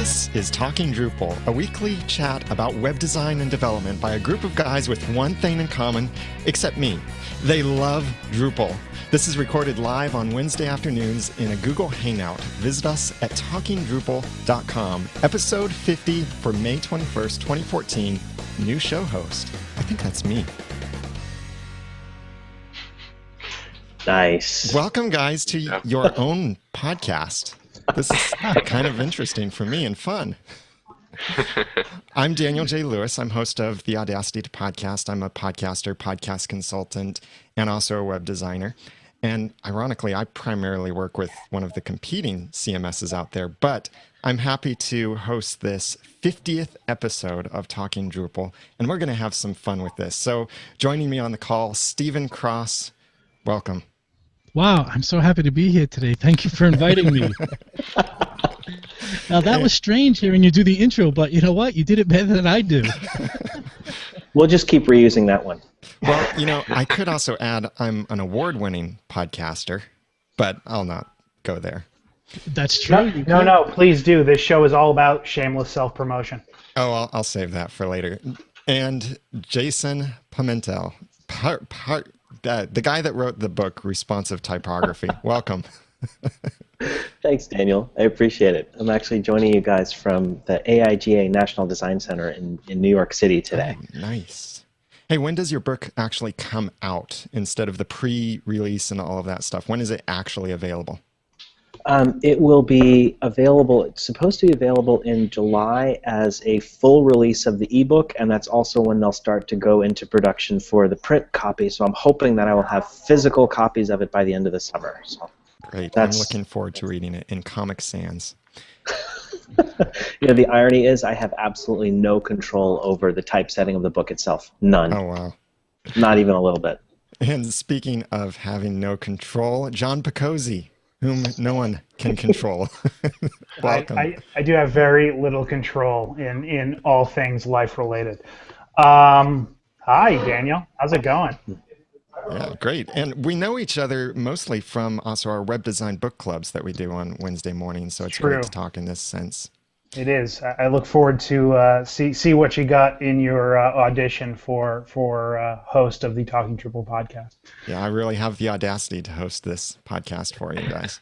This is Talking Drupal, a weekly chat about web design and development by a group of guys with one thing in common, except me. They love Drupal. This is recorded live on Wednesday afternoons in a Google Hangout. Visit us at talkingdrupal.com. Episode 50 for May 21st, 2014. New show host. I think that's me. Nice. Welcome, guys, to your own podcast. This is kind of interesting for me and fun. I'm Daniel J. Lewis. I'm host of the Audacity to Podcast. I'm a podcaster, podcast consultant, and also a web designer. And ironically, I primarily work with one of the competing CMSs out there, but I'm happy to host this 50th episode of Talking Drupal, and we're going to have some fun with this. So joining me on the call, Stephen Cross. Welcome. Wow, I'm so happy to be here today. Thank you for inviting me. Now, that was strange hearing you do the intro, but you know what? You did it better than I do. We'll just keep reusing that one. Well, you know, I could also add I'm an award-winning podcaster, but I'll not go there. That's true. No, please do. This show is all about shameless self-promotion. Oh, I'll save that for later. And Jason Pimentel, the guy that wrote the book Responsive Typography. Welcome. Thanks, Daniel. I appreciate it. I'm actually joining you guys from the AIGA National Design Center in New York City today. Oh, nice. Hey, when does your book actually come out instead of the pre-release and all of that stuff? When is it actually available? It will be available, it's supposed to be available in July as a full release of the ebook, and that's also when they'll start to go into production for the print copy. So I'm hoping that I will have physical copies of it by the end of the summer. So great. I'm looking forward to reading it in Comic Sans. You know, the irony is I have absolutely no control over the typesetting of the book itself. None. Oh, wow. Not even a little bit. And speaking of having no control, John Picozzi, whom no one can control. Welcome. I do have very little control in all things life-related. Hi, Daniel. How's it going? Yeah, great. And we know each other mostly from also our web design book clubs that we do on Wednesday mornings, so it's great to talk in this sense. It is. I look forward to see what you got in your audition for host of the Talking Drupal podcast. Yeah, I really have the audacity to host this podcast for you guys.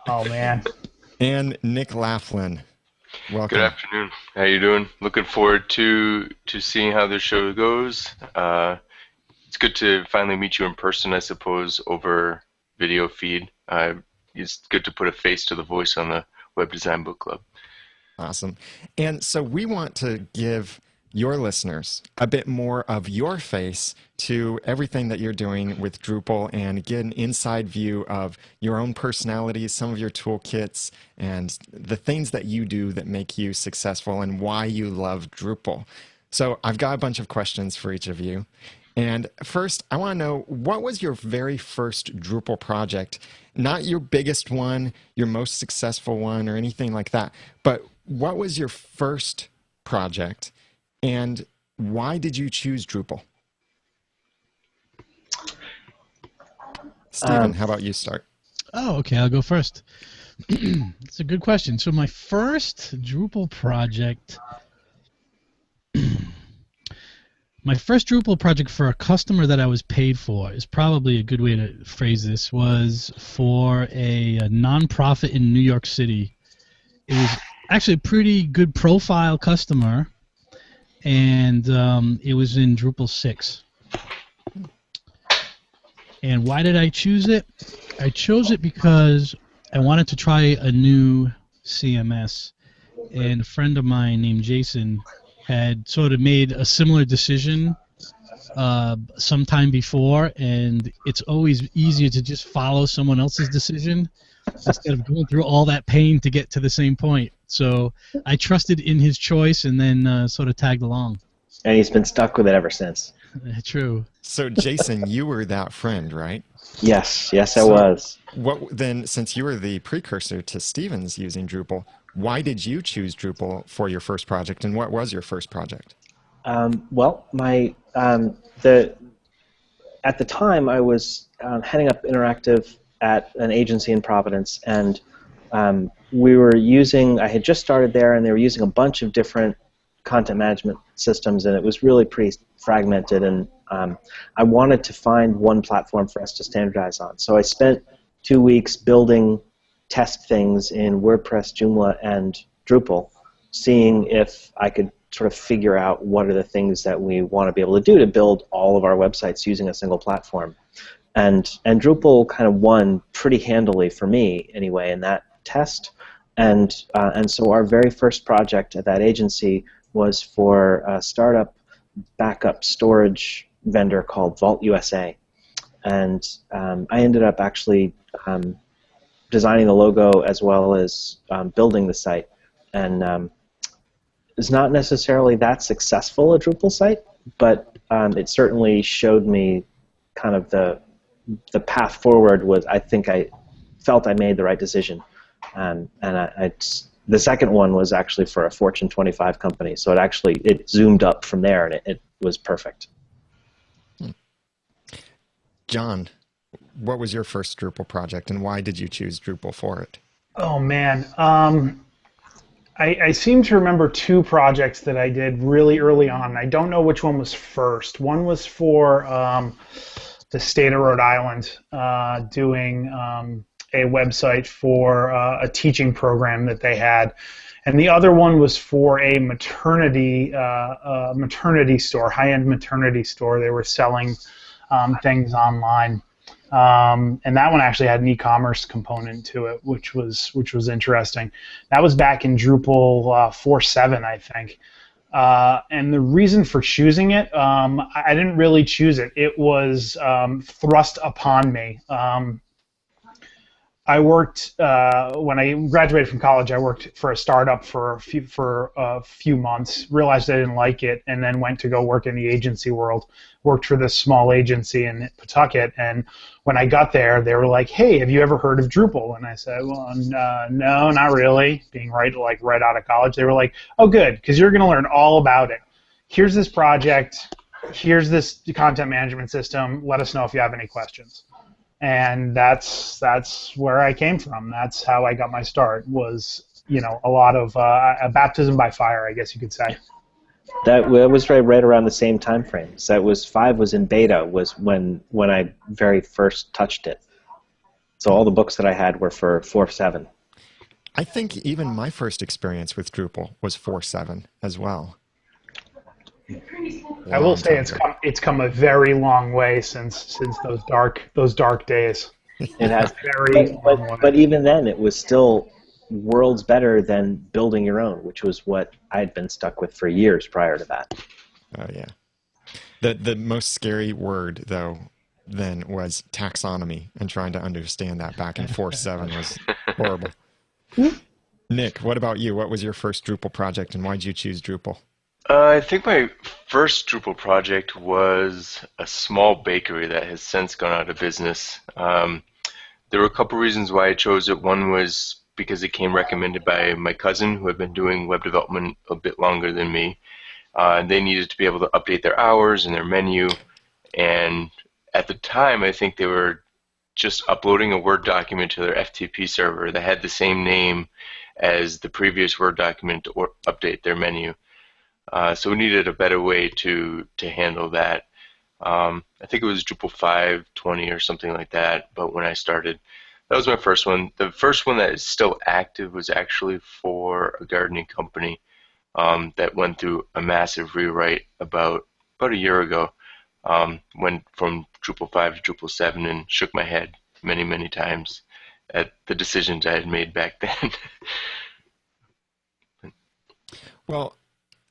Oh, man. And Nick Laughlin, welcome. Good afternoon. How you doing? Looking forward to seeing how this show goes. It's good to finally meet you in person, I suppose, over video feed. It's good to put a face to the voice on the Web Design Book Club. Awesome. And so we want to give your listeners a bit more of your face to everything that you're doing with Drupal and get an inside view of your own personality, some of your toolkits, and the things that you do that make you successful and why you love Drupal. So I've got a bunch of questions for each of you. And first, I want to know, what was your very first Drupal project? Not your biggest one, your most successful one, or anything like that, but what was your first project, and why did you choose Drupal? Stephen, how about you start? Oh, okay, I'll go first. It's a good question. So my first Drupal project... My first Drupal project for a customer that I was paid for is probably a good way to phrase this, was for a nonprofit in New York City. It was actually a pretty good profile customer, and it was in Drupal 6. And why did I choose it? I chose it because I wanted to try a new CMS, and a friend of mine named Jason had sort of made a similar decision sometime before, and it's always easier to just follow someone else's decision instead of going through all that pain to get to the same point. So I trusted in his choice and then sort of tagged along. And he's been stuck with it ever since. True. So Jason, you were that friend, right? Yes, I was. What then, since you were the precursor to Stephen's using Drupal, why did you choose Drupal for your first project, and what was your first project? Well, at the time I was heading up interactive at an agency in Providence, and we were using, I had just started there, and they were using a bunch of different content management systems, and it was really pretty fragmented, and I wanted to find one platform for us to standardize on. So I spent 2 weeks building test things in WordPress, Joomla, and Drupal, seeing if I could sort of figure out what are the things that we want to be able to do to build all of our websites using a single platform. And Drupal kind of won pretty handily for me, anyway, in that test. And so our very first project at that agency was for a startup backup storage vendor called Vault USA. And I ended up actually designing the logo as well as building the site. And it's not necessarily that successful a Drupal site, but it certainly showed me kind of the path forward. Was I think I felt I made the right decision. The second one was actually for a Fortune 25 company, so it zoomed up from there, and it was perfect. John, what was your first Drupal project, and why did you choose Drupal for it? Oh man, I seem to remember two projects that I did really early on. I don't know which one was first. One was for the state of Rhode Island, doing a website for a teaching program that they had, and the other one was for a maternity store, high-end maternity store. They were selling things online, and that one actually had an e-commerce component to it, which was interesting. That was back in Drupal 4.7, I think. And the reason for choosing it, I didn't really choose it. It was thrust upon me. I worked when I graduated from college. I worked for a startup for a few months. Realized I didn't like it, and then went to go work in the agency world. Worked for this small agency in Pawtucket, and when I got there, they were like, "Hey, have you ever heard of Drupal?" And I said, "Well, no, not really." Being right out of college, they were like, "Oh, good, because you're going to learn all about it. Here's this project. Here's this content management system. Let us know if you have any questions." And that's where I came from. That's how I got my start. Was a lot of a baptism by fire, I guess you could say. That was right around the same time frame. So that was 5 was in beta, was when I very first touched it. So all the books that I had were for 4.7. I think even my first experience with Drupal was 4.7 as well. I will say it's come a very long way since those dark days. It has, but even then, it was still worlds better than building your own, which was what I'd been stuck with for years prior to that. Oh yeah, the most scary word though then was taxonomy, and trying to understand that back in 4.7 was horrible. Nick, what about you? What was your first Drupal project, and why did you choose Drupal? I think my first Drupal project was a small bakery that has since gone out of business. There were a couple reasons why I chose it. One was because it came recommended by my cousin, who had been doing web development a bit longer than me. They needed to be able to update their hours and their menu, and at the time I think they were just uploading a Word document to their FTP server that had the same name as the previous Word document to update their menu. So we needed a better way to handle that. I think it was Drupal 5.20 or something like that, but when I started, that was my first one. The first one that is still active was actually for a gardening company that went through a massive rewrite about a year ago. Went from Drupal 5 to Drupal 7 and shook my head many, many times at the decisions I had made back then. Well,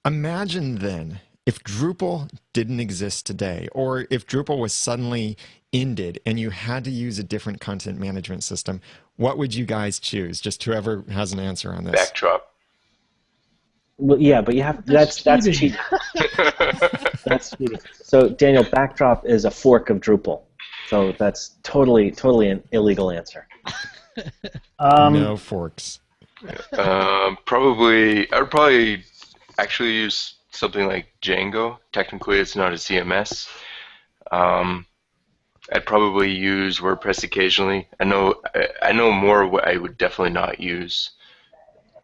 imagine then if Drupal didn't exist today, or if Drupal was suddenly ended and you had to use a different content management system, what would you guys choose? Just whoever has an answer on this. Backdrop. Well, yeah, but you have that's cheating. That's cheating. So Daniel, Backdrop is a fork of Drupal, so that's totally an illegal answer. No forks. I would probably actually use something like Django. Technically, it's not a CMS. I'd probably use WordPress occasionally. I know more what I would definitely not use.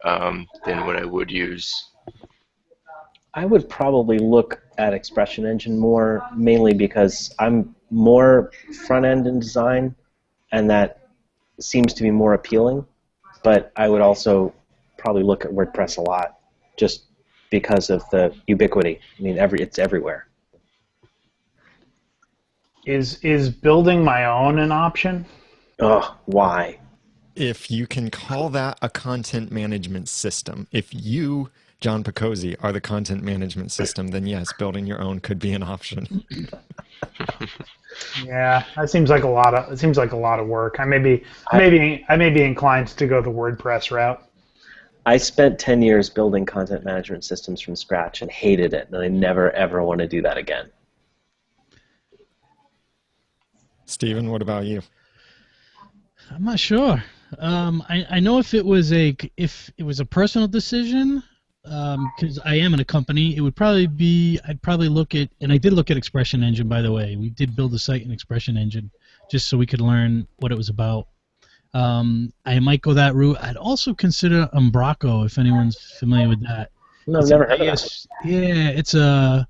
than what I would use. I would probably look at Expression Engine more, mainly because I'm more front-end in design, and that seems to be more appealing. But I would also probably look at WordPress a lot, just because of the ubiquity. I mean, it's everywhere. Is building my own an option? Oh, why? If you can call that a content management system, if you, John Picozzi, are the content management system, then yes, building your own could be an option. Yeah, that seems like a lot of work. I may be inclined to go the WordPress route. I spent 10 years building content management systems from scratch and hated it, and I never, ever want to do that again. Stephen, what about you? I'm not sure. I know if it was a personal decision, because I am in a company, it would probably be, I'd probably look at, and I did look at Expression Engine, by the way. We did build a site in Expression Engine just so we could learn what it was about. I might go that route. I'd also consider Umbraco, if anyone's familiar with that. No, I've never heard of that. Yeah, it's a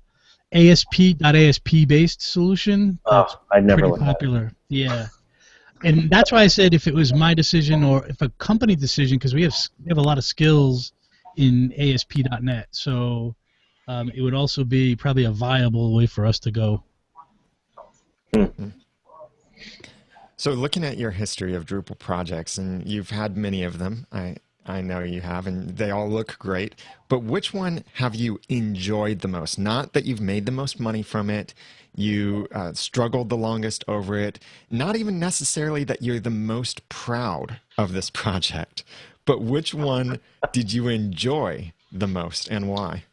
ASP.ASP based solution. Oh, I'd never pretty looked at it. popular. Yeah. And that's why I said if it was my decision or if a company decision, because we have a lot of skills in ASP.NET, so it would also be probably a viable way for us to go. Mm-hmm. So looking at your history of Drupal projects, and you've had many of them, I know you have, and they all look great, but which one have you enjoyed the most? Not that you've made the most money from it, you struggled the longest over it, not even necessarily that you're the most proud of this project, but which one did you enjoy the most and why?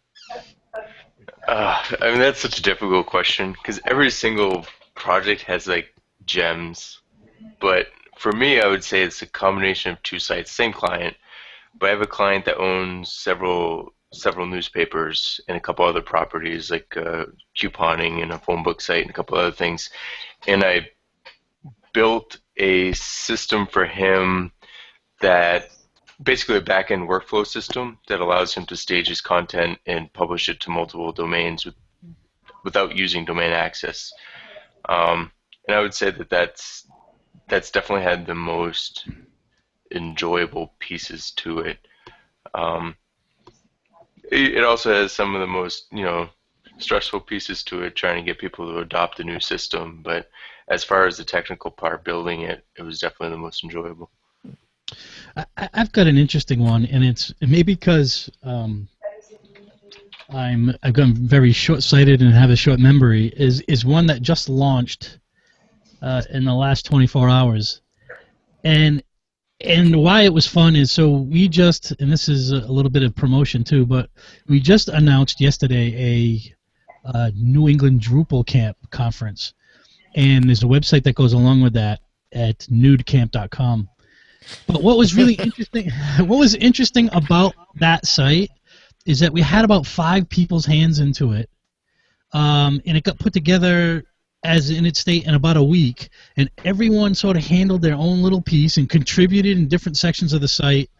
I mean, that's such a difficult question because every single project has like gems. But for me, I would say it's a combination of two sites, same client. But I have a client that owns several newspapers and a couple other properties like couponing and a phone book site and a couple other things. And I built a system for him that basically a back-end workflow system that allows him to stage his content and publish it to multiple domains without using domain access. And I would say that that's definitely had the most enjoyable pieces to it. It also has some of the most, stressful pieces to it, trying to get people to adopt a new system. But as far as the technical part, building it, it was definitely the most enjoyable. I've got an interesting one, and it may be because I've gotten very short-sighted and have a short memory. Is one that just launched in the last 24 hours, and why it was fun is so we just, and this is a little bit of promotion too, but we just announced yesterday a New England Drupal Camp conference, and there's a website that goes along with that at nudecamp.com. But what was really interesting about that site is that we had about 5 people's hands into it, and it got put together as in its state in about a week, and everyone sort of handled their own little piece and contributed in different sections of the site,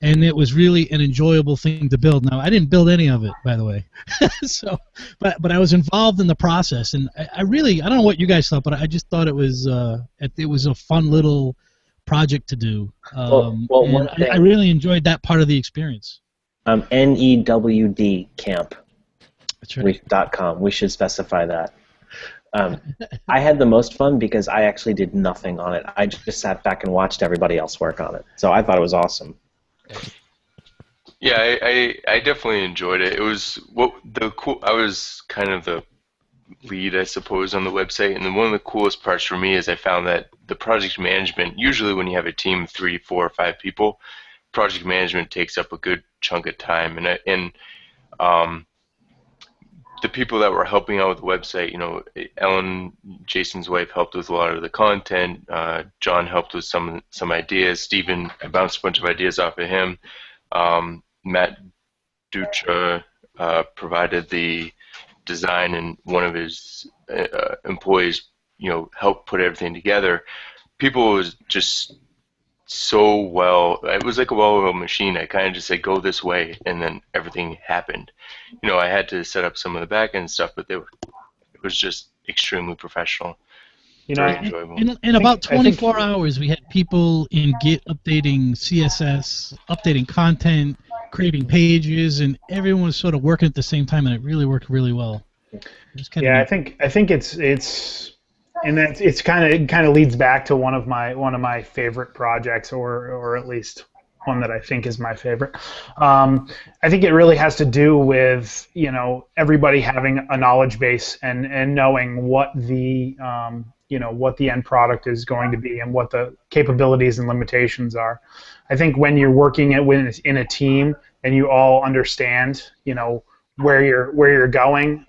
and it was really an enjoyable thing to build. Now, I didn't build any of it, by the way, but I was involved in the process, and I don't know what you guys thought, but I just thought it was a fun little project to do. One thing, I really enjoyed that part of the experience. NEWD Camp. That's right. .com. We should specify that. I had the most fun because I actually did nothing on it. I just sat back and watched everybody else work on it. So I thought it was awesome. Yeah, I definitely enjoyed it. It was I was kind of the lead, I suppose, on the website, and then one of the coolest parts for me is I found that the project management, usually when you have a team of 3, 4, or 5 people, project management takes up a good chunk of time, and the people that were helping out with the website, Ellen, Jason's wife, helped with a lot of the content. John helped with some ideas. Stephen, I bounced a bunch of ideas off of him. Matt Dutra provided the design, and one of his employees, helped put everything together. People was just so well. It was like a well-oiled machine. I kind of just said, go this way, and then everything happened. You know, I had to set up some of the back-end stuff, but it was just extremely professional. You Very know, enjoyable. In about 24 hours, we had people in Git updating CSS, updating content, creating pages, and everyone was sort of working at the same time, and it really worked really well. Yeah, I think it's and that it's kind of leads back to one of my favorite projects, or at least one that I think is my favorite. I think it really has to do with, you know, everybody having a knowledge base and knowing what the you know, what the end product is going to be and what the capabilities and limitations are. I think when you're working in a team and you all understand, you know, where you're going,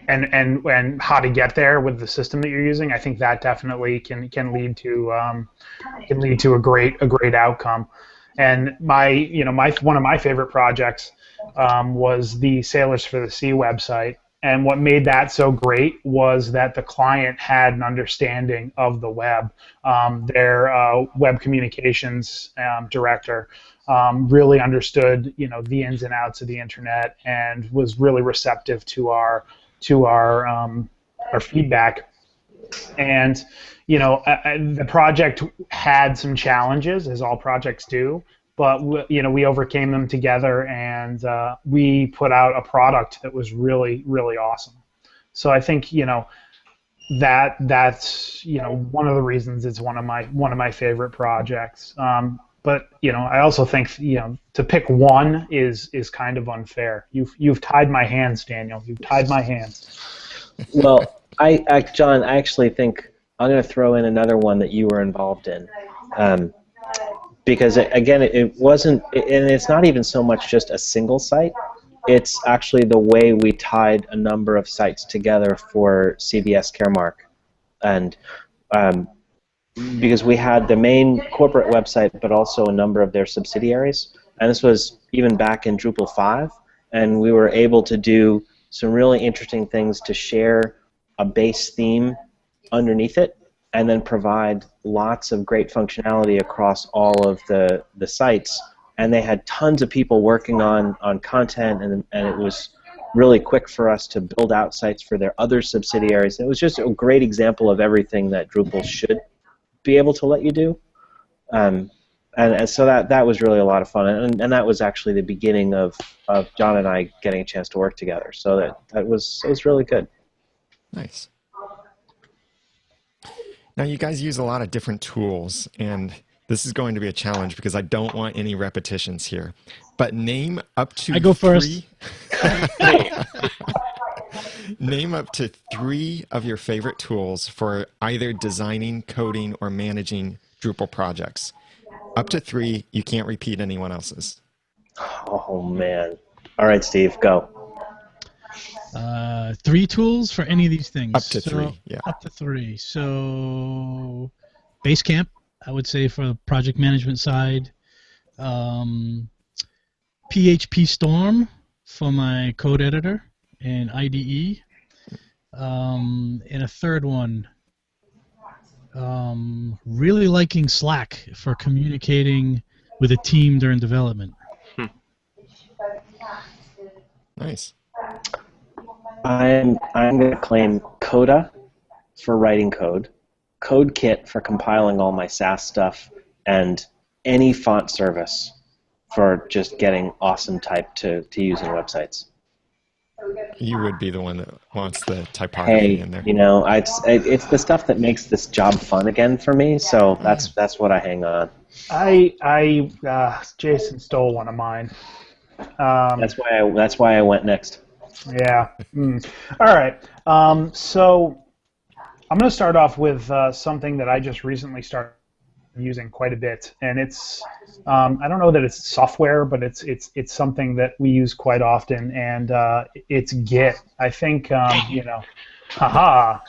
and how to get there with the system that you're using, I think that definitely can lead to a great outcome. And one of my favorite projects was the Sailors for the Sea website. And what made that so great was that the client had an understanding of the web. Their web communications director really understood, you know, the ins and outs of the internet and was really receptive to our feedback. And you know, the project had some challenges, as all projects do, but you know, we overcame them together, and we put out a product that was really, really awesome. So I think, you know, that's, you know, one of the reasons it's one of my favorite projects. But you know, I also think, you know, to pick one is kind of unfair. You've tied my hands, Daniel. You've tied my hands. Well, John, I actually think I'm going to throw in another one that you were involved in, because again, it wasn't, and it's not even so much just a single site. It's actually the way we tied a number of sites together for CVS Caremark, and because we had the main corporate website, but also a number of their subsidiaries, and this was even back in Drupal 5, and we were able to do some really interesting things to share a base theme underneath it, and then provide lots of great functionality across all of the sites. And they had tons of people working on content, and it was really quick for us to build out sites for their other subsidiaries. It was just a great example of everything that Drupal should be able to let you do. And so that was really a lot of fun, and that was actually the beginning of John and I getting a chance to work together. So it was really good. Nice. Now you guys use a lot of different tools, and this is going to be a challenge because I don't want any repetitions here. But name up to I go three. First. Name up to 3 of your favorite tools for either designing, coding, or managing Drupal projects. Up to 3. You can't repeat anyone else's. Oh man! All right, Steve, go. 3 tools for any of these things. Up to 3, yeah. Up to 3. So, Basecamp, I would say, for the project management side. PHP Storm for my code editor and IDE. And a third one, really liking Slack for communicating with a team during development. Nice. I'm going to claim Coda for writing code, CodeKit for compiling all my SAS stuff, and any font service for just getting awesome type to use in websites. You would be the one that wants the typography in there. You know, it's the stuff that makes this job fun again for me. So that's what I hang on. Jason stole one of mine. That's why I went next. Yeah. All right. So I'm going to start off with something that I just recently started using quite a bit, and it's I don't know that it's software, but it's something that we use quite often, and it's Git. I think you know, haha,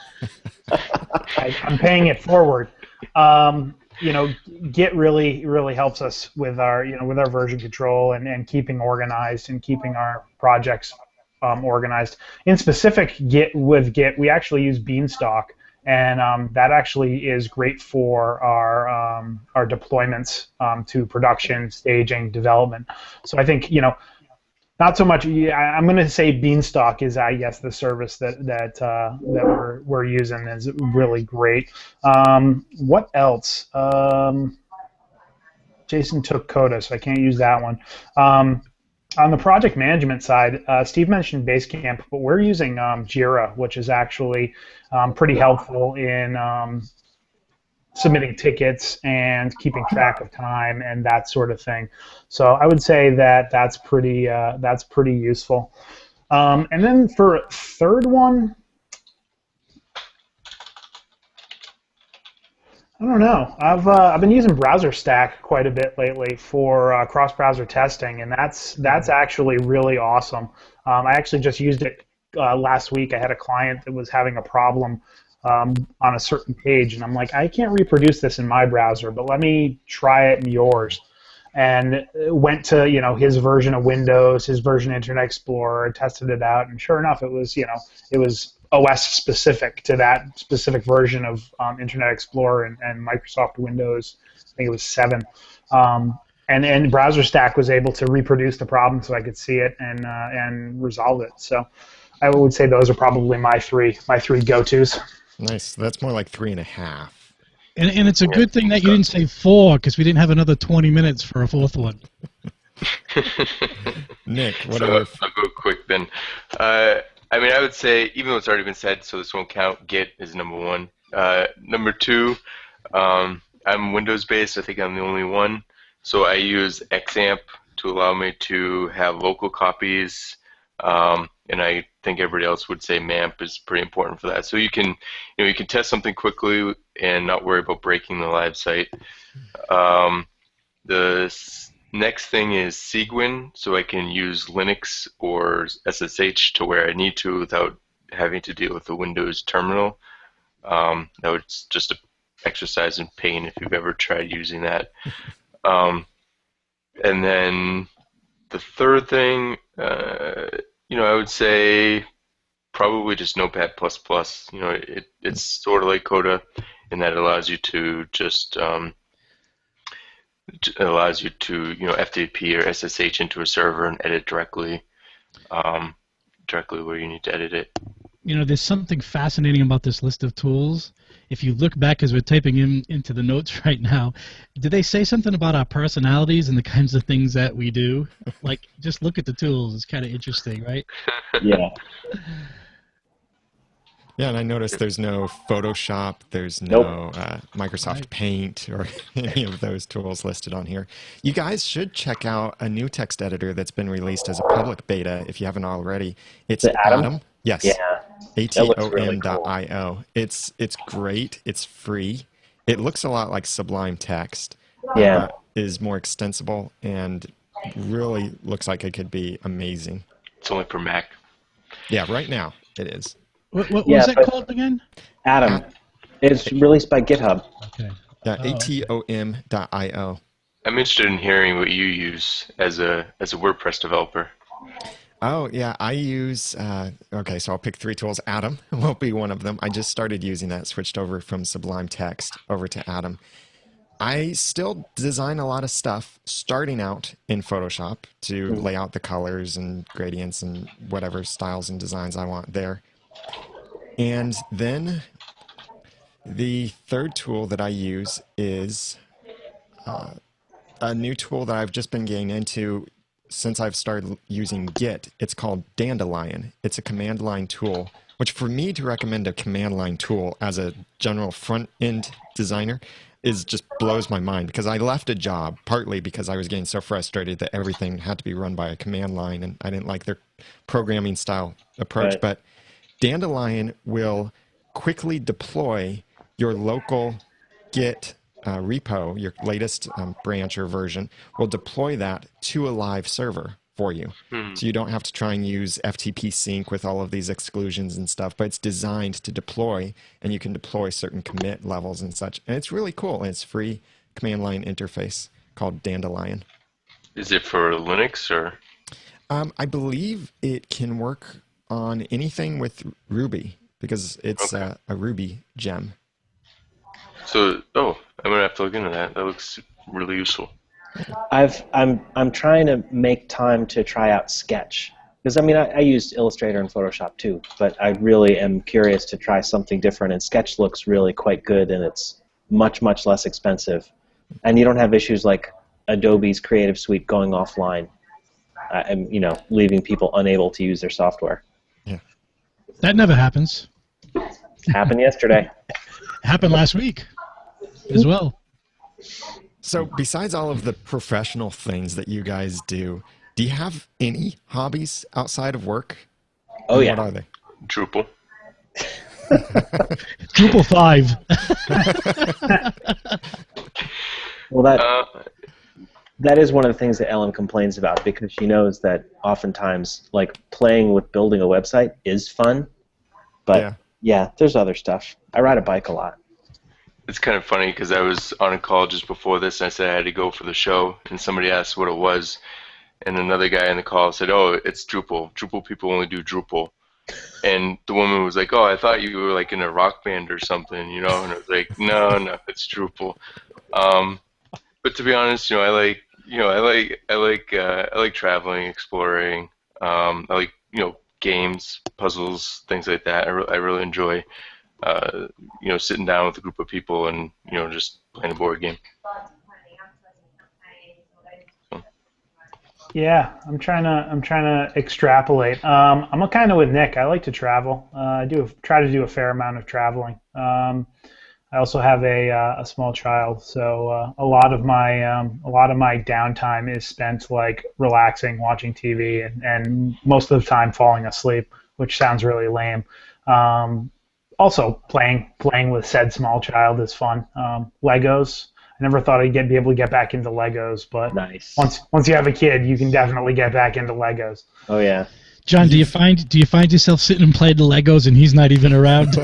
I'm paying it forward. You know, Git really helps us with our version control and keeping organized and keeping our projects organized. In specific, with Git, we actually use Beanstalk, and that actually is great for our deployments to production, staging, development. So I think, not so much. I'm going to say Beanstalk is, I guess, the service that we're using is really great. What else? Jason took Coda, so I can't use that one. On the project management side, Steve mentioned Basecamp, but we're using Jira, which is actually pretty helpful in submitting tickets and keeping track of time and that sort of thing. So I would say that that's pretty useful. And then for a third one, I don't know. I've been using BrowserStack quite a bit lately for cross-browser testing, and that's actually really awesome. I actually just used it last week. I had a client that was having a problem on a certain page, and I'm like, I can't reproduce this in my browser, but let me try it in yours. And went to his version of Windows, his version of Internet Explorer, tested it out, and sure enough, it was OS specific to that specific version of Internet Explorer and Microsoft Windows. I think it was 7. And BrowserStack was able to reproduce the problem so I could see it and resolve it. So I would say those are probably my three go-tos. Nice. That's more like 3.5. And it's a good thing that you didn't say 4, because we didn't have another 20 minutes for a fourth one. Nick, what so are I'll go quick then. I would say, even though it's already been said, so this won't count, Git is number 1. Number 2, I'm Windows-based. I think I'm the only one. So I use XAMPP to allow me to have local copies. And I think everybody else would say MAMP is pretty important for that. So you can test something quickly and not worry about breaking the live site. The next thing is Cgwin, so I can use Linux or SSH to where I need to without having to deal with the Windows terminal. That was just an exercise in pain if you've ever tried using that. And then the third thing, I would say probably just Notepad++. It's sort of like Coda in that it allows you to just FTP or SSH into a server and edit directly where you need to edit it. There's something fascinating about this list of tools. If you look back as we're typing into the notes right now, did they say something about our personalities and the kinds of things that we do? Like, just look at the tools. It's kind of interesting, right? Yeah. Yeah, and I noticed there's no Photoshop, there's no Microsoft Paint or any of those tools listed on here. You guys should check out a new text editor that's been released as a public beta if you haven't already. It's Atom. Yes. Yeah. atom.io. Really cool. It's great. It's free. It looks a lot like Sublime Text. Yeah. But is more extensible and really looks like it could be amazing. It's only for Mac. Yeah, right now it is. What was that called again? Atom. It's released by GitHub. Okay. Yeah, atom.io. I'm interested in hearing what you use as a WordPress developer. Oh, yeah, I use, okay, so I'll pick 3 tools. Atom will be one of them. I just started using that, switched over from Sublime Text over to Atom. I still design a lot of stuff starting out in Photoshop to lay out the colors and gradients and whatever styles and designs I want there. And then the third tool that I use is a new tool that I've just been getting into since I've started using Git. It's called Dandelion. It's a command line tool, which for me to recommend a command line tool as a general front-end designer is just blows my mind, because I left a job partly because I was getting so frustrated that everything had to be run by a command line and I didn't like their programming style approach. Right. But Dandelion will quickly deploy your local Git repo, your latest branch or version, will deploy that to a live server for you. So you don't have to try and use FTP sync with all of these exclusions and stuff, but it's designed to deploy, and you can deploy certain commit levels and such. And it's really cool, and it's free command line interface called Dandelion. Is it for Linux or? I believe it can work on anything with Ruby. because it's Okay. a Ruby gem. So, I'm gonna have to look into that. That looks really useful. I'm trying to make time to try out Sketch, because I mean I use Illustrator and Photoshop too, but I really am curious to try something different. And Sketch looks really quite good, and it's much less expensive, and you don't have issues like Adobe's Creative Suite going offline, and leaving people unable to use their software. Yeah. That never happens. Happened yesterday. Happened last week as well. So besides all of the professional things that you guys do you have any hobbies outside of work? Oh, And yeah. What are they? Drupal. Drupal 5. Well, that is one of the things that Ellen complains about, because she knows that oftentimes, like, playing with building a website is fun, but yeah, there's other stuff. I ride a bike a lot. It's kind of funny because I was on a call just before this, and I said I had to go for the show, and somebody asked what it was, and another guy in the call said, "Oh, it's Drupal. Drupal people only do Drupal." And the woman was like, "Oh, I thought you were like in a rock band or something, And I was like, "No, it's Drupal." But to be honest, I like traveling, exploring. I like games, puzzles, things like that. I really enjoy sitting down with a group of people and just playing a board game. So. Yeah, I'm trying to extrapolate. I'm kind of with Nick. I like to travel. I try to do a fair amount of traveling. I also have a small child, so a lot of my downtime is spent like relaxing, watching TV, and most of the time falling asleep, which sounds really lame. Also, playing with said small child is fun. Legos. I never thought I'd be able to get back into Legos, but Nice. once you have a kid, you can definitely get back into Legos. Oh yeah. John, do you find yourself sitting and playing the Legos and he's not even around?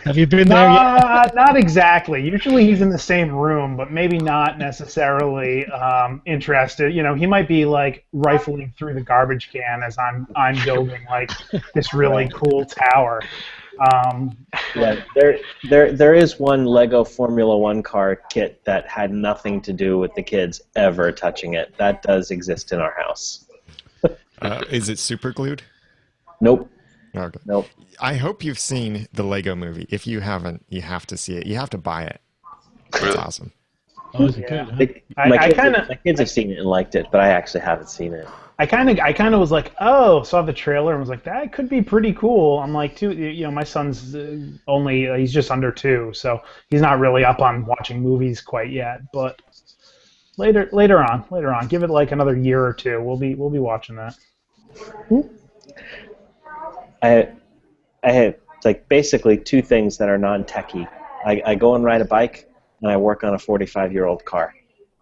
Have you been there yet? Not exactly. Usually he's in the same room, but maybe not necessarily interested. He might be like rifling through the garbage can as I'm building like this really cool tower. Yeah, there is one Lego Formula One car kit that had nothing to do with the kids ever touching it. That does exist in our house. Is it super glued? Nope. Okay. Nope. I hope you've seen the Lego movie. If you haven't, you have to see it. You have to buy it. It's Really? awesome. Oh, is it good? Huh? My kids have seen it and liked it, but I actually haven't seen it. I kind of was like, oh, saw the trailer and was like, that could be pretty cool. I'm like, my son's he's just under 2, so he's not really up on watching movies quite yet. But later on, give it like another year or two, we'll be watching that. I have like basically 2 things that are non-techie. I go and ride a bike, and I work on a 45-year-old car.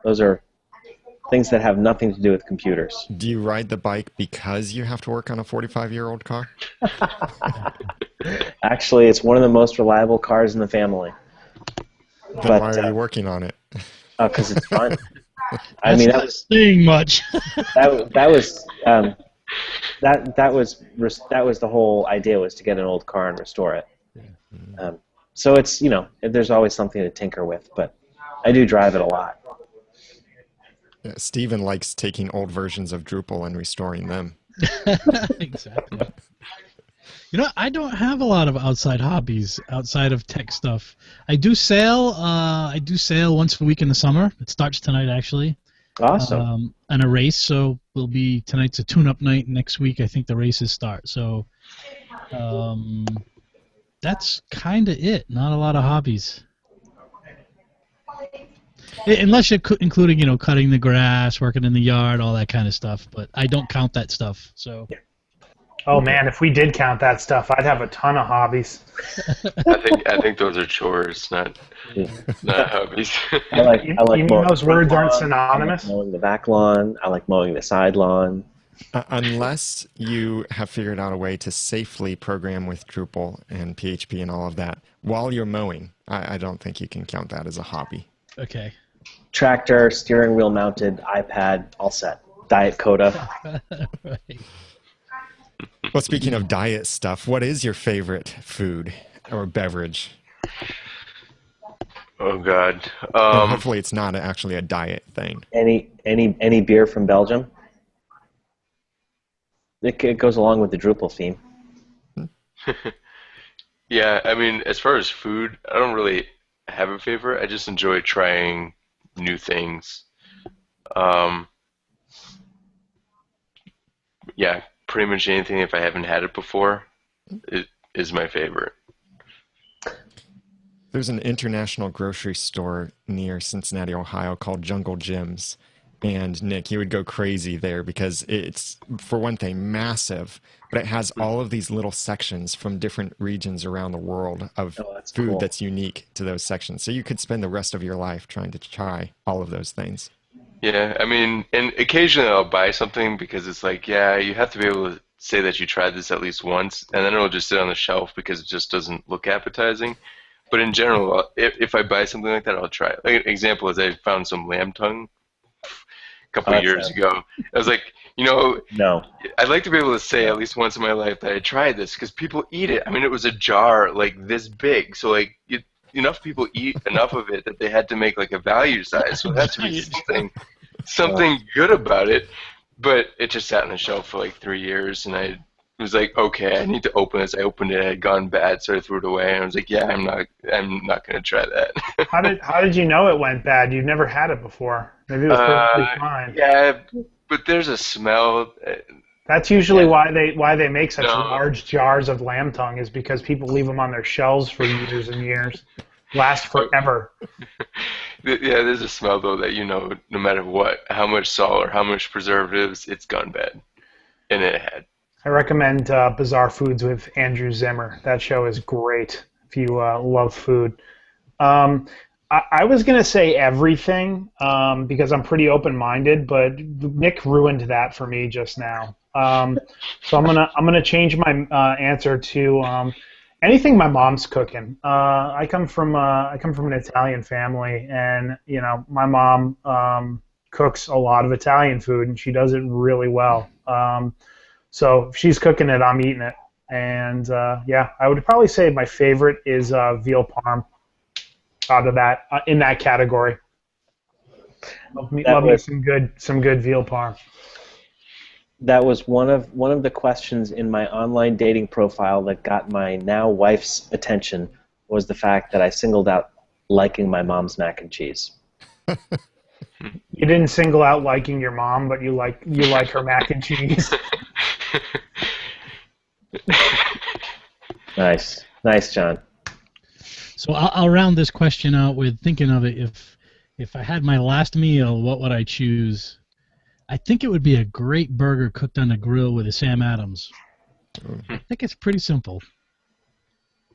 Those are things that have nothing to do with computers. Do you ride the bike because you have to work on a 45-year-old car? Actually, it's one of the most reliable cars in the family. Then why are you working on it? Because it's fun. That's not saying much. that was the whole idea, was to get an old car and restore it. So it's there's always something to tinker with, but I do drive it a lot. Yeah, Steven likes taking old versions of Drupal and restoring them. Exactly. I don't have a lot of outside hobbies outside of tech stuff. I do sail. I do sail once a week in the summer. It starts tonight, actually. Awesome. And a race, so tonight's a tune-up night. Next week, I think the races start. So, that's kind of it. Not a lot of hobbies. Unless you're including, cutting the grass, working in the yard, all that kind of stuff. But I don't count that stuff. So. Oh man, if we did count that stuff, I'd have a ton of hobbies. I think those are chores, not hobbies. I like You mean those words aren't synonymous? I like mowing the back lawn. I like mowing the side lawn. Unless you have figured out a way to safely program with Drupal and PHP and all of that while you're mowing, I don't think you can count that as a hobby. Okay. Tractor, steering wheel mounted, iPad, all set. Diet Coda. Right. Well, speaking of diet stuff, what is your favorite food or beverage? Oh God. And hopefully it's not actually a diet thing. Any beer from Belgium? It goes along with the Drupal theme. Yeah, I mean, as far as food, I don't really have a favorite. I just enjoy trying new things. Um, yeah, pretty much anything if I haven't had it before, it is my favorite. There's an international grocery store near Cincinnati, Ohio called Jungle Gyms. And Nick, you would go crazy there because it's, for one thing, massive, but it has all of these little sections from different regions around the world of That's food cool. that's unique to those sections. So you could spend the rest of your life trying to try all of those things. Yeah, I mean, and occasionally I'll buy something because it's like, yeah, you have to be able to say that you tried this at least once, and then it'll just sit on the shelf because it just doesn't look appetizing. But in general, if I buy something like that, I'll try it. Like an example is I found some lamb tongue a couple of years ago. I was like, No. I'd like to be able to say at least once in my life that I tried this because people eat it. I mean, it was a jar like this big, so like enough people eat enough of it that they had to make like a value size. So it had to be something good about it. But it just sat on the shelf for like 3 years, and I was like, okay, I need to open this. I opened it, it had gone bad, so I threw it away, and I was like, yeah, I'm not gonna try that. How did you know it went bad? You've never had it before. Maybe it was perfectly fine. Yeah, but there's a smell. That's usually Yeah. why they make such No. large jars of lamb tongue is because people leave them on their shelves for years and years. Last forever. Yeah, there's a smell though that no matter what, how much salt or how much preservatives, it's gone bad, and it had. I recommend Bizarre Foods with Andrew Zimmer. That show is great if you love food. I was going to say everything because I'm pretty open-minded, but Nick ruined that for me just now. So I'm gonna change my answer to anything my mom's cooking. I come from an Italian family, and my mom cooks a lot of Italian food, and she does it really well. So if she's cooking it, I'm eating it. And yeah, I would probably say my favorite is veal parm. Out of that, in that category. Love me some good veal parm. That was one of the questions in my online dating profile that got my now wife's attention, was the fact that I singled out liking my mom's mac and cheese. You didn't single out liking your mom, but you like her mac and cheese. Nice, John. So I'll round this question out with thinking of it. If I had my last meal, what would I choose? I think it would be a great burger cooked on the grill with a Sam Adams. I think it's pretty simple.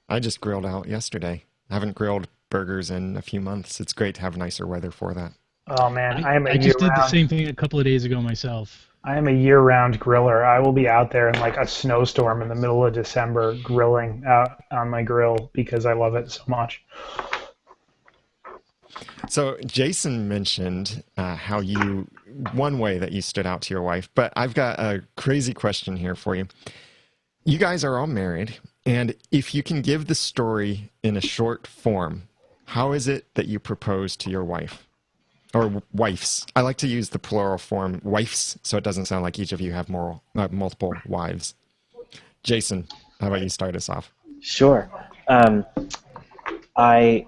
I just grilled out yesterday. I haven't grilled burgers in a few months. It's great to have nicer weather for that. Oh man, I just did the same thing a couple of days ago myself. I am a year-round griller. I will be out there in like a snowstorm in the middle of December grilling out on my grill because I love it so much. So Jason mentioned one way that you stood out to your wife, but I've got a crazy question here for you. You guys are all married, and if you can give the story in a short form, how is it that you proposed to your wife? Or wives. I like to use the plural form, wives, so it doesn't sound like each of you have multiple wives. Jason, how about you start us off? Sure. I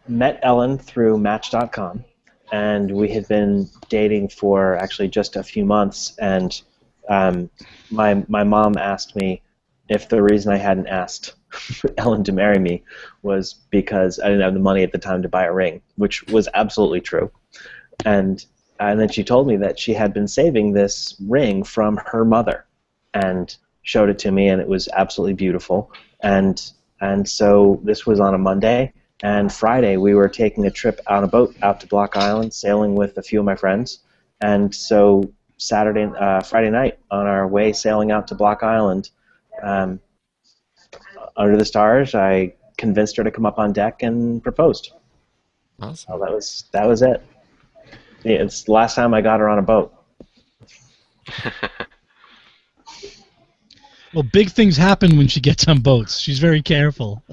met Ellen through Match.com, and we had been dating for actually just a few months, and my mom asked me if the reason I hadn't asked Ellen to marry me was because I didn't have the money at the time to buy a ring, which was absolutely true. And then she told me that she had been saving this ring from her mother and showed it to me, and it was absolutely beautiful. And so this was on a Monday, and Friday we were taking a trip on a boat out to Block Island, sailing with a few of my friends. And so Friday night on our way sailing out to Block Island, under the stars, I convinced her to come up on deck and proposed. Awesome. So that was it. Yeah, it's the last time I got her on a boat. Well, big things happen when she gets on boats. She's very careful.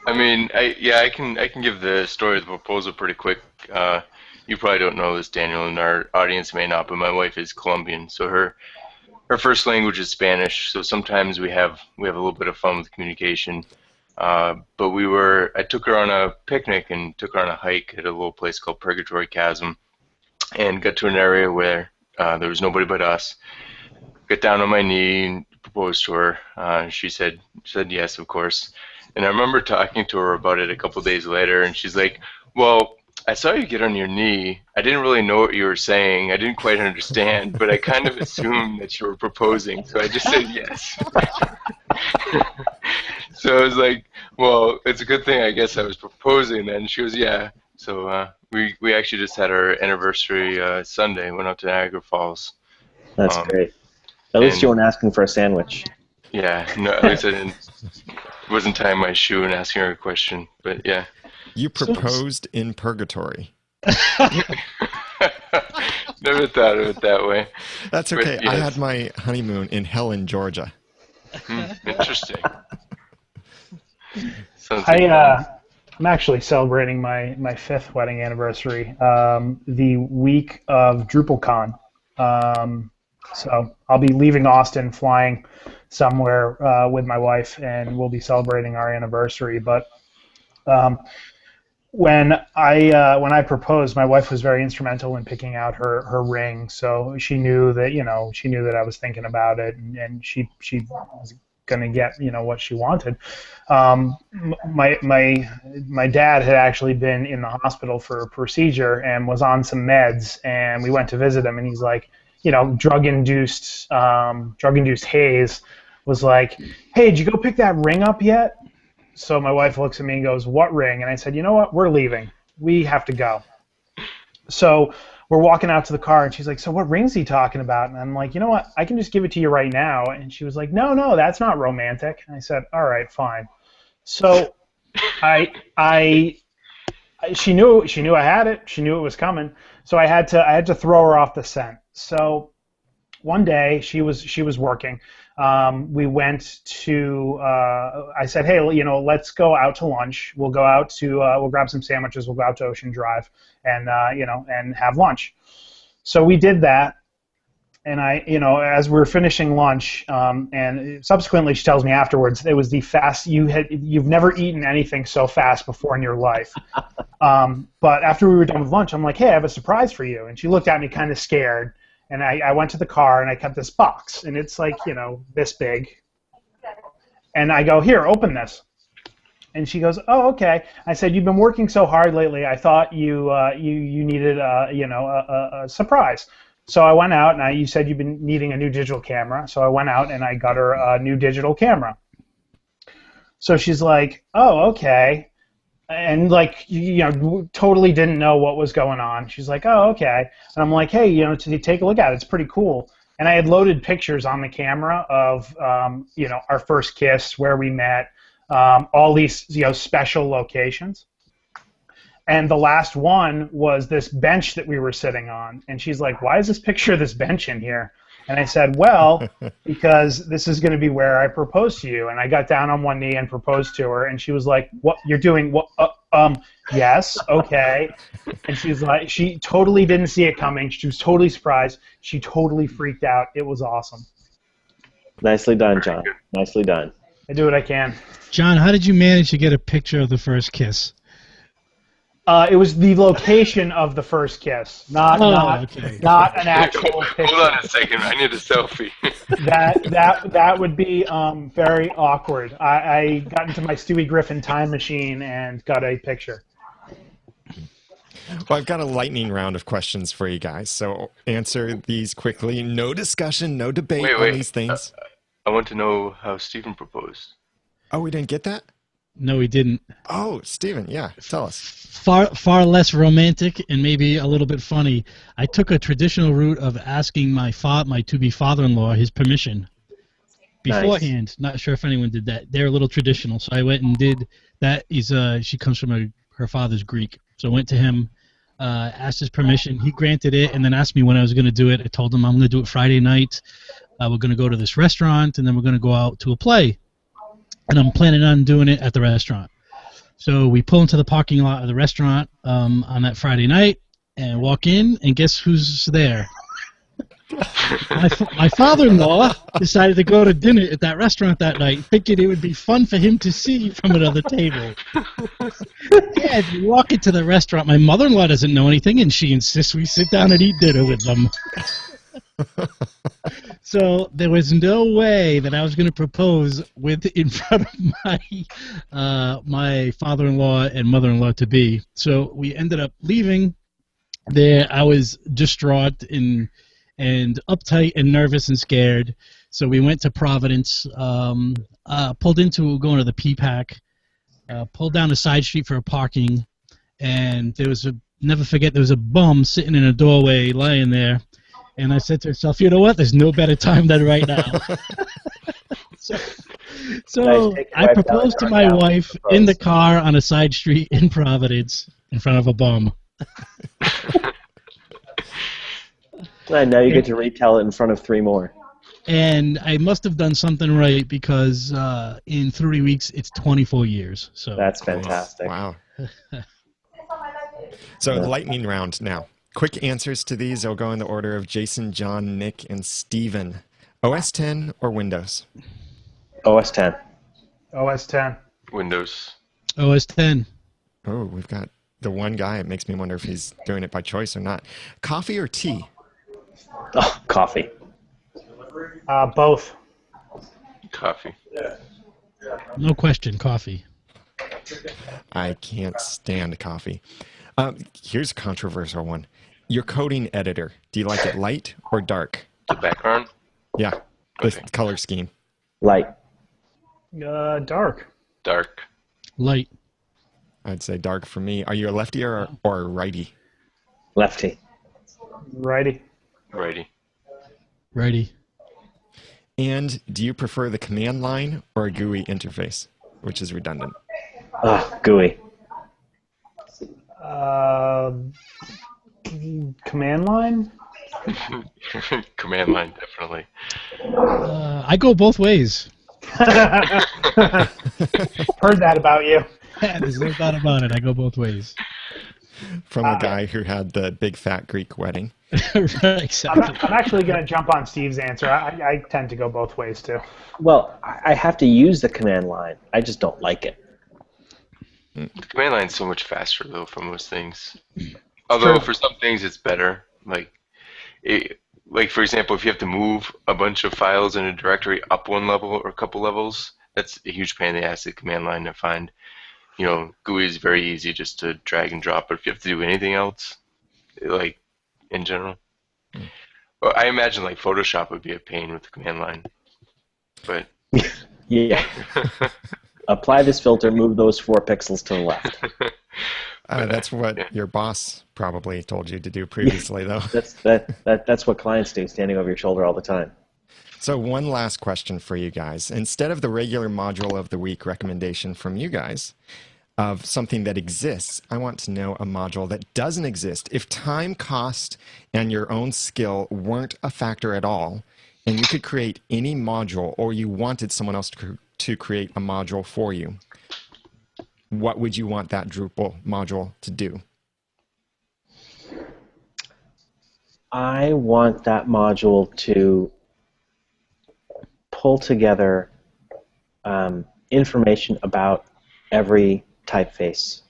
I mean, I can give the story of the proposal pretty quick. You probably don't know this, Daniel, and our audience may not, but my wife is Colombian, so her first language is Spanish. So sometimes we have a little bit of fun with communication. But I took her on a picnic and took her on a hike at a little place called Purgatory Chasm, and got to an area where there was nobody but us. Got down on my knee and proposed to her. She said yes, of course. And I remember talking to her about it a couple days later, and she's like, well, I saw you get on your knee. I didn't really know what you were saying. I didn't quite understand, but I kind of assumed that you were proposing, so I just said yes. So I was like, well, it's a good thing I guess I was proposing then. She goes, yeah. So we actually just had our anniversary Sunday, went out to Niagara Falls. That's great. At least you weren't asking for a sandwich. Yeah, no, at least I wasn't tying my shoe and asking her a question, but yeah. You proposed in purgatory. Never thought of it that way. That's okay. But, yes. I had my honeymoon in Helen, Georgia. Interesting. Sounds like I'm actually celebrating my 5th wedding anniversary the week of Drupal Con. So I'll be leaving Austin, flying somewhere with my wife, and we'll be celebrating our anniversary. But when I proposed, my wife was very instrumental in picking out her ring. So she knew that I was thinking about it, and she was going to get what she wanted. My dad had actually been in the hospital for a procedure and was on some meds, and we went to visit him, and he's like, drug-induced haze, was like, hey, did you go pick that ring up yet? So my wife looks at me and goes, what ring? And I said, you know what, we're leaving. We have to go. So we're walking out to the car, and she's like, so what ring's he talking about? And I'm like, you know what, I can just give it to you right now. And she was like, no, that's not romantic. And I said, all right, fine. So she knew I had it. She knew it was coming. So I had to throw her off the scent. So one day she was working. We went to. I said, hey, let's go out to lunch. We'll go out to. We'll grab some sandwiches. We'll go out to Ocean Drive, and and have lunch. So we did that. And as we were finishing lunch, and subsequently she tells me afterwards, it was the fast you've never eaten anything so fast before in your life. But after we were done with lunch, I'm like, hey, I have a surprise for you. And she looked at me kind of scared, and I went to the car and I kept this box, and it's like this big. And I go, here, open this. And she goes, oh, okay. I said, you've been working so hard lately. I thought you needed a surprise. So I went out, and you said you've been needing a new digital camera. So I went out, and I got her a new digital camera. So she's like, oh, okay. And, totally didn't know what was going on. She's like, oh, okay. And I'm like, hey, to take a look at it. It's pretty cool. And I had loaded pictures on the camera of, our first kiss, where we met, all these, special locations. And the last one was this bench that we were sitting on. And she's like, why is this picture of this bench in here? And I said, well, because this is going to be where I propose to you. And I got down on one knee and proposed to her. And she was like, what, you're doing what? Yes, okay. And she's like, she totally didn't see it coming. She was totally surprised. She totally freaked out. It was awesome. Nicely done, John. Nicely done. I do what I can. John, how did you manage to get a picture of the first kiss? It was the location of the first kiss, not an actual picture. Hold on a second, I need a selfie. That would be very awkward. I got into my Stewie Griffin time machine and got a picture. Well, I've got a lightning round of questions for you guys, so answer these quickly. No discussion, no debate on these things. I want to know how Stephen proposed. Oh, we didn't get that? No, he didn't. Oh, Stephen, yeah, tell us. Far less romantic and maybe a little bit funny. I took a traditional route of asking my to-be father-in-law his permission beforehand. Nice. Not sure if anyone did that. They're a little traditional, so I went and did that. She comes from her father's Greek, so I went to him. asked his permission. He granted it, and then asked me when I was going to do it. I told him I'm going to do it Friday night. We're going to go to this restaurant, and then we're going to go out to a play. And I'm planning on doing it at the restaurant. So we pull into the parking lot of the restaurant on that Friday night and walk in, and guess who's there? My father-in-law decided to go to dinner at that restaurant that night, thinking it would be fun for him to see from another table. And we walk into the restaurant. My mother-in-law doesn't know anything, and she insists we sit down and eat dinner with them. So there was no way that I was going to propose in front of my father-in-law and mother-in-law to be. So we ended up leaving. There, I was distraught and uptight and nervous and scared. So we went to Providence, pulled into going to the P-Pack, pulled down a side street for a parking, and never forget, there was a bum sitting in a doorway laying there. And I said to myself, you know what? There's no better time than right now. So I proposed to my wife in the car on a side street in Providence in front of a bum. And now you get to retell it in front of 3 more. And I must have done something right because in 3 weeks it's 24 years. So that's fantastic. Wow. So lightning round now. Quick answers to these. I'll go in the order of Jason, John, Nick, and Steven. OS 10 or Windows? OS 10. OS 10. Windows. OS 10. Oh, we've got the one guy. It makes me wonder if he's doing it by choice or not. Coffee or tea? Oh, coffee. Both. Coffee. No question, coffee. I can't stand coffee. Here's a controversial one. Your coding editor, do you like it light or dark? The background? Yeah, the Okay. color scheme. Light. Dark. Dark. Light. I'd say dark for me. Are you a lefty or a righty? Lefty. Righty. Righty. Righty. And do you prefer the command line or a GUI interface, which is redundant? GUI. Command line? Command line, definitely. I go both ways. Heard that about you. There's no doubt about it. I go both ways. From the guy who had the big fat Greek wedding. Right, exactly. I'm actually going to jump on Steve's answer. I tend to go both ways, too. Well, I have to use the command line. I just don't like it. The command line's so much faster, though, for most things. Although, for some things, it's better. Like, for example, if you have to move a bunch of files in a directory up one level or a couple levels, that's a huge pain in the ass, the command line to find. You know, GUI is very easy just to drag and drop, but if you have to do anything else, like, in general. Well, I imagine, like, Photoshop would be a pain with the command line. But... Yeah. Apply this filter, move those 4 pixels to the left. That's what your boss probably told you to do previously, though. That's what clients do, standing over your shoulder all the time. So one last question for you guys. Instead of the regular module of the week recommendation from you guys of something that exists, I want to know a module that doesn't exist. If time, cost, and your own skill weren't a factor at all, and you could create any module, or you wanted someone else to create a module for you, what would you want that Drupal module to do? I want that module to pull together information about every typeface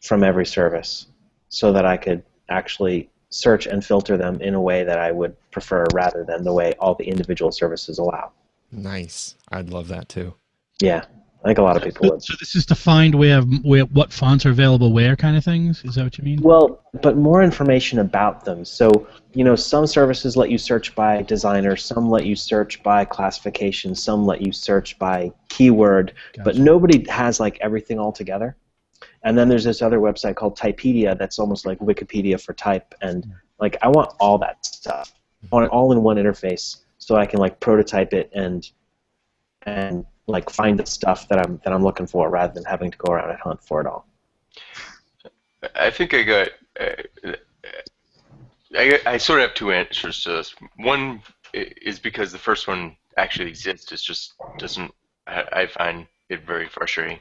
from every service so that I could actually search and filter them in a way that I would prefer rather than the way all the individual services allow. Nice. I'd love that too. Yeah, I think a lot of people would. So this is to find where what fonts are available where kind of things? Is that what you mean? Well, but more information about them. So, you know, some services let you search by designer, some let you search by classification, some let you search by keyword, but nobody has like everything all together. And then there's this other website called Typedia that's almost like Wikipedia for type, and like I want all that stuff. I want it all in one interface so I can like prototype it and like find the stuff that I'm looking for rather than having to go around and hunt for it all. I think I got I sort of have two answers to this. One is because the first one actually exists. It just doesn't. I find it very frustrating,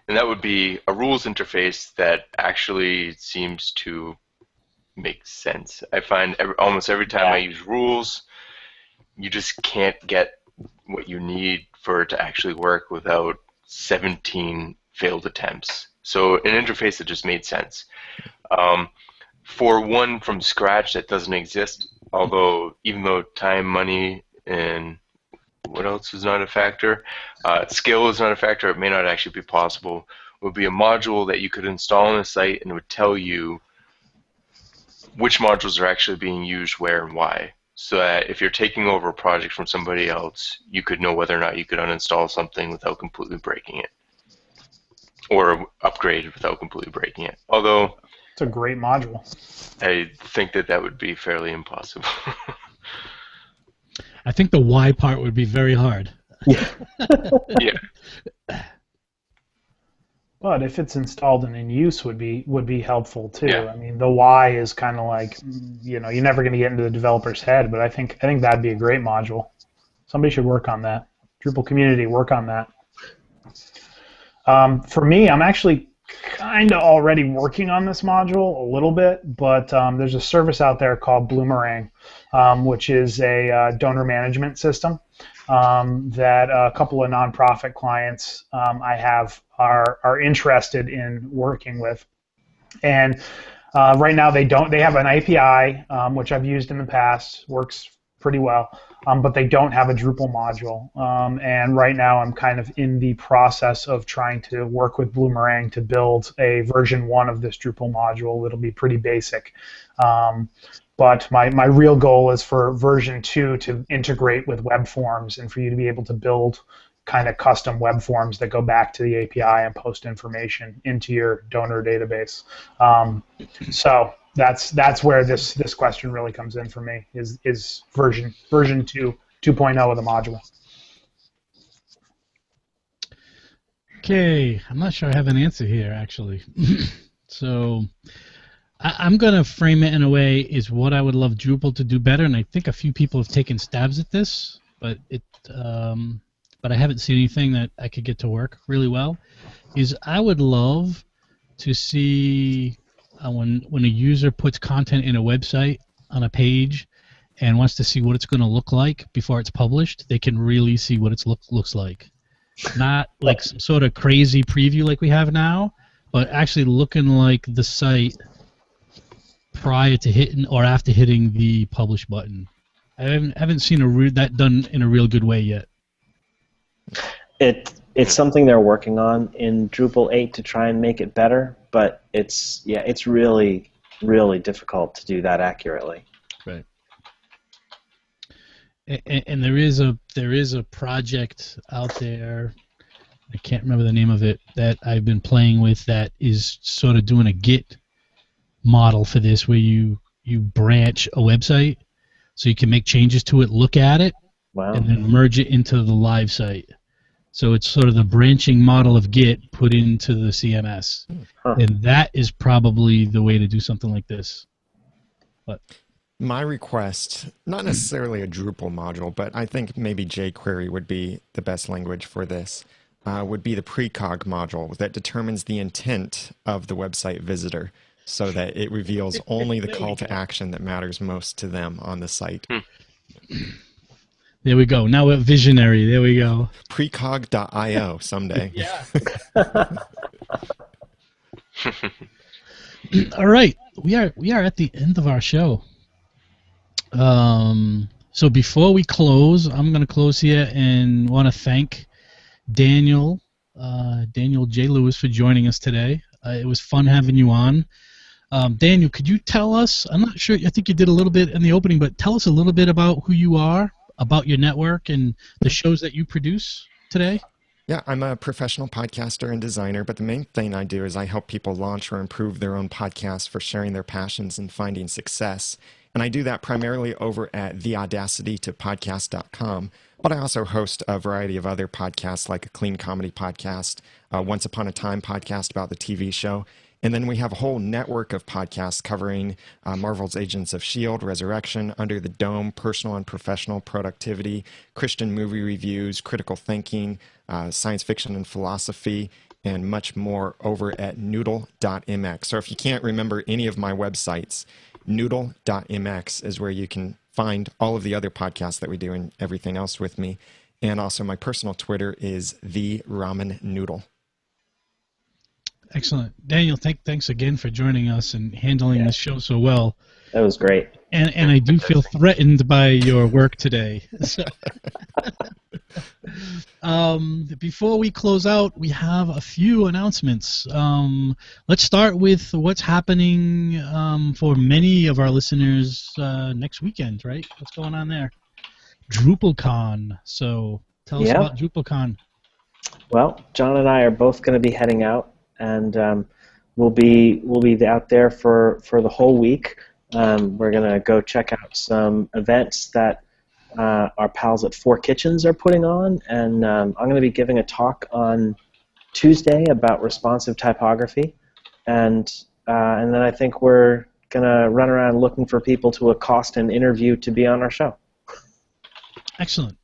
and that would be a rules interface that actually seems to make sense. I find almost every time I use rules, you just can't get what you need for it to actually work without 17 failed attempts. So an interface that just made sense. For one from scratch that doesn't exist, although even though time, money, and what else is not a factor, skill is not a factor, it may not actually be possible, would be a module that you could install on the site and it would tell you which modules are actually being used where and why. So that if you're taking over a project from somebody else, you could know whether or not you could uninstall something without completely breaking it, or upgrade without completely breaking it. Although It's a great module. I think that would be fairly impossible. I think the why part would be very hard. Yeah. But if it's installed and in use, would be helpful too. Yeah. I mean, the why is kind of like, you're never going to get into the developer's head, but I think that'd be a great module. Somebody should work on that. Drupal community, work on that. For me, I'm actually kind of already working on this module a little bit, but there's a service out there called Bloomerang, which is a donor management system that a couple of nonprofit clients I have are interested in working with. And right now they have an API, which I've used in the past, works pretty well, but they don't have a Drupal module. And right now I'm kind of in the process of trying to work with Bloomerang to build a version 1 of this Drupal module. It'll be pretty basic. But my real goal is for version 2 to integrate with web forms and for you to be able to build kind of custom web forms that go back to the API and post information into your donor database. So that's where this question really comes in for me, is version 2.0 of the module. Okay, I'm not sure I have an answer here, actually. So I'm going to frame it in a way is what I would love Drupal to do better, and I think a few people have taken stabs at this, but I haven't seen anything that I could get to work really well, is I would love to see when a user puts content in a website on a page and wants to see what it's going to look like before it's published, they can really see what it looks like. Not like some sort of crazy preview like we have now, but actually looking like the site prior to hitting or after hitting the publish button. I haven't seen that done in a real good way yet. It's something they're working on in Drupal 8 to try and make it better, but it's really, really difficult to do that accurately. Right. And there is a project out there, I can't remember the name of it, that I've been playing with that is sort of doing a Git model for this, where you branch a website so you can make changes to it, look at it, Wow. and then merge it into the live site. So it's sort of the branching model of Git put into the CMS. Huh. And that is probably the way to do something like this. But My request, not necessarily a Drupal module, but I think maybe jQuery would be the best language for this, would be the precog module that determines the intent of the website visitor so that it reveals only the call to action that matters most to them on the site. there we go. Now we're visionary. There we go. Precog.io someday. Yeah. All right. We are at the end of our show. So before we close, I'm going to close here and want to thank Daniel J. Lewis for joining us today. It was fun having you on. Daniel, could you tell us, I'm not sure, I think you did a little bit in the opening, but tell us a little bit about who you are, about your network, and the shows that you produce today. Yeah, I'm a professional podcaster and designer, but the main thing I do is I help people launch or improve their own podcasts for sharing their passions and finding success. And I do that primarily over at theaudacitytopodcast.com. But I also host a variety of other podcasts, like a clean comedy podcast, Once Upon a Time podcast about the TV show, And then we have a whole network of podcasts covering Marvel's Agents of S.H.I.E.L.D., Resurrection, Under the Dome, Personal and Professional Productivity, Christian movie reviews, critical thinking, science fiction and philosophy, and much more over at noodle.mx. So if you can't remember any of my websites, noodle.mx is where you can find all of the other podcasts that we do and everything else with me. And also my personal Twitter is the Ramen Noodle. Excellent. Daniel, thanks again for joining us and handling this show so well. That was great. And I do feel threatened by your work today. So, before we close out, we have a few announcements. Let's start with what's happening for many of our listeners next weekend, right? What's going on there? DrupalCon. So tell us about DrupalCon. Well, John and I are both going to be heading out, and we'll be out there for the whole week. We're going to go check out some events that our pals at Four Kitchens are putting on, and I'm going to be giving a talk on Tuesday about responsive typography, and then I think we're going to run around looking for people to accost and interview to be on our show. Excellent.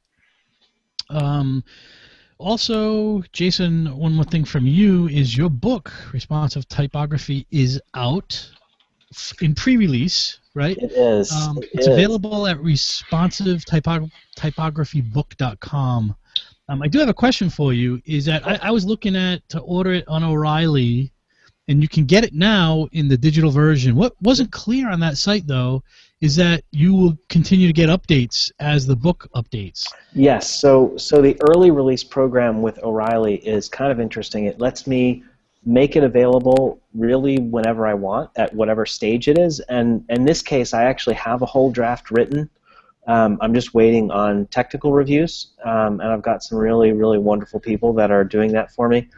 Also, Jason, one more thing from you is your book, Responsive Typography, is out in pre-release, right? It is. It's available at responsivetypographybook.com. I do have a question for you. Is that I was looking to order it on O'Reilly, and you can get it now in the digital version. What wasn't clear on that site, though, is that you will continue to get updates as the book updates. Yes. So the early release program with O'Reilly is kind of interesting. It lets me make it available really whenever I want, at whatever stage it is. And in this case, I actually have a whole draft written. I'm just waiting on technical reviews, and I've got some really, really wonderful people that are doing that for me.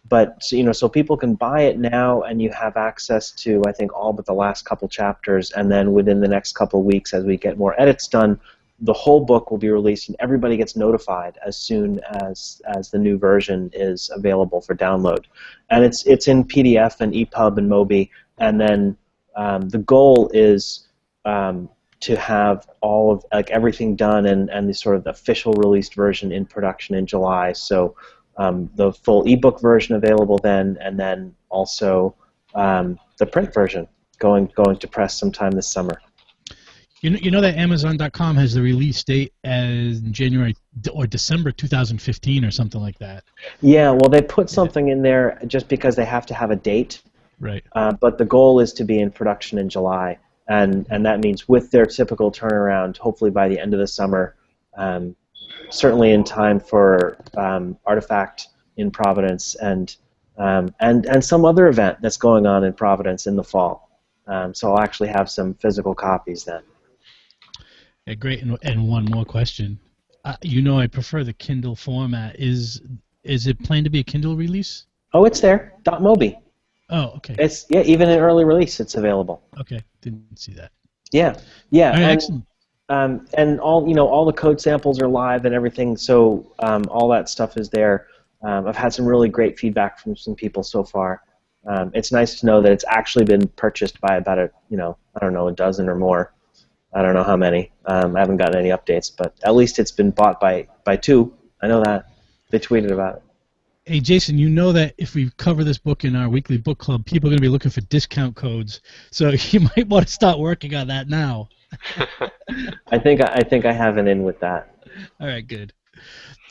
But so people can buy it now, and you have access to, I think, all but the last couple chapters. And then within the next couple of weeks, as we get more edits done, the whole book will be released, and everybody gets notified as soon as the new version is available for download. And it's in PDF and EPUB and Mobi. And then the goal is to have all of everything done and the sort of official released version in production in July. So the full ebook version available then, and then also the print version going to press sometime this summer. You know that Amazon.com has the release date as January or December 2015 or something like that. Yeah, well, they put something in there just because they have to have a date. Right. But the goal is to be in production in July, and that means with their typical turnaround, hopefully by the end of the summer, certainly in time for Artifact in Providence and some other event that's going on in Providence in the fall. So I'll actually have some physical copies then. Yeah, great. And one more question. I prefer the Kindle format. Is it planned to be a Kindle release? Oh, it's there. .mobi. Oh, okay. It's even in early release, it's available. Okay, didn't see that. Yeah. All right, excellent. And all the code samples are live and everything, so all that stuff is there. I've had some really great feedback from some people so far. It's nice to know that it's actually been purchased by about a dozen or more. I don't know how many. I haven't gotten any updates, but at least it's been bought by two. I know that. They tweeted about it. Hey, Jason, you know that if we cover this book in our weekly book club, people are going to be looking for discount codes, so you might want to start working on that now. I think I have an in with that. All right, good.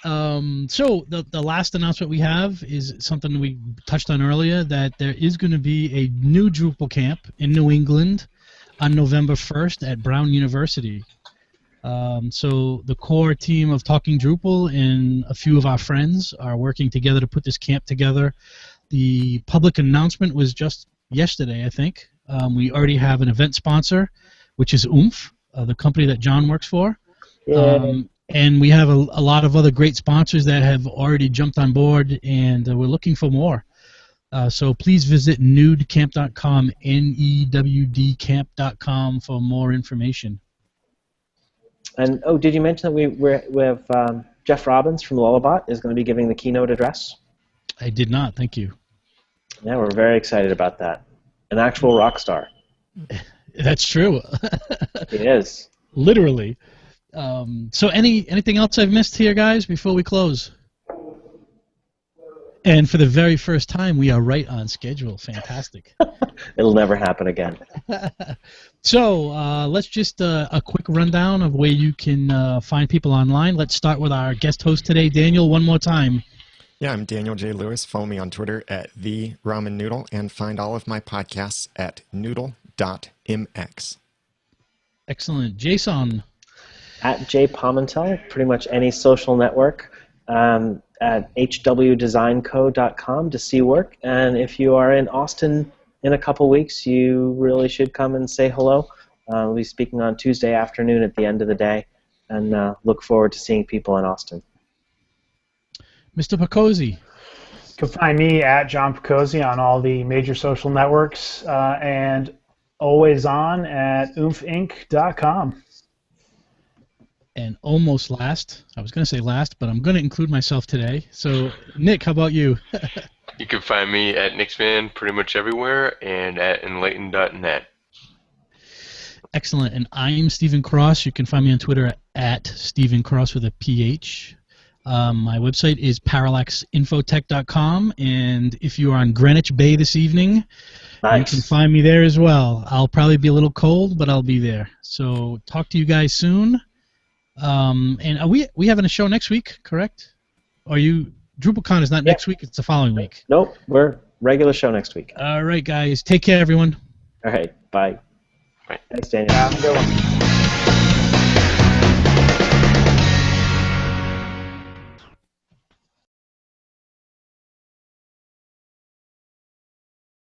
So the last announcement we have is something we touched on earlier, that there is going to be a new Drupal Camp in New England on November 1st at Brown University. So the core team of Talking Drupal and a few of our friends are working together to put this camp together. The public announcement was just yesterday, I think. We already have an event sponsor, which is Oomph, the company that John works for. And we have a lot of other great sponsors that have already jumped on board, and we're looking for more. So please visit newdcamp.com, newdcamp.com, for more information. And did you mention that we have Jeff Robbins from Lullabot is going to be giving the keynote address? I did not. Thank you. Yeah, we're very excited about that. An actual rock star. That's true. He is. Literally. So anything else I've missed here, guys, before we close? And for the very first time, we are right on schedule. Fantastic. It'll never happen again. So let's just a quick rundown of where you can find people online. Let's start with our guest host today, Daniel, one more time. Yeah, I'm Daniel J. Lewis. Follow me on Twitter at The Ramen Noodle and find all of my podcasts at noodle.mx. Excellent. Jason. At J. Pomentel, pretty much any social network. At hwdesignco.com to see work. And if you are in Austin in a couple weeks, you really should come and say hello. We'll be speaking on Tuesday afternoon at the end of the day, and look forward to seeing people in Austin. Mr. Picozzi. You can find me at John Picozzi on all the major social networks, and always on at oomphinc.com. And almost last, I was going to say last, but I'm going to include myself today. So, Nick, how about you? You can find me at Nixman pretty much everywhere and at enlighten.net. Excellent. And I'm Stephen Cross. You can find me on Twitter at Stephen Cross with a PH. My website is parallaxinfotech.com. And if you are on Greenwich Bay this evening, you can find me there as well. I'll probably be a little cold, but I'll be there. So, talk to you guys soon. And are we having a show next week, correct? Or DrupalCon is not next week, it's the following week. Nope, we're regular show next week. All right, guys. Take care, everyone. All right, bye. Bye. Thanks, Daniel. Have a good one.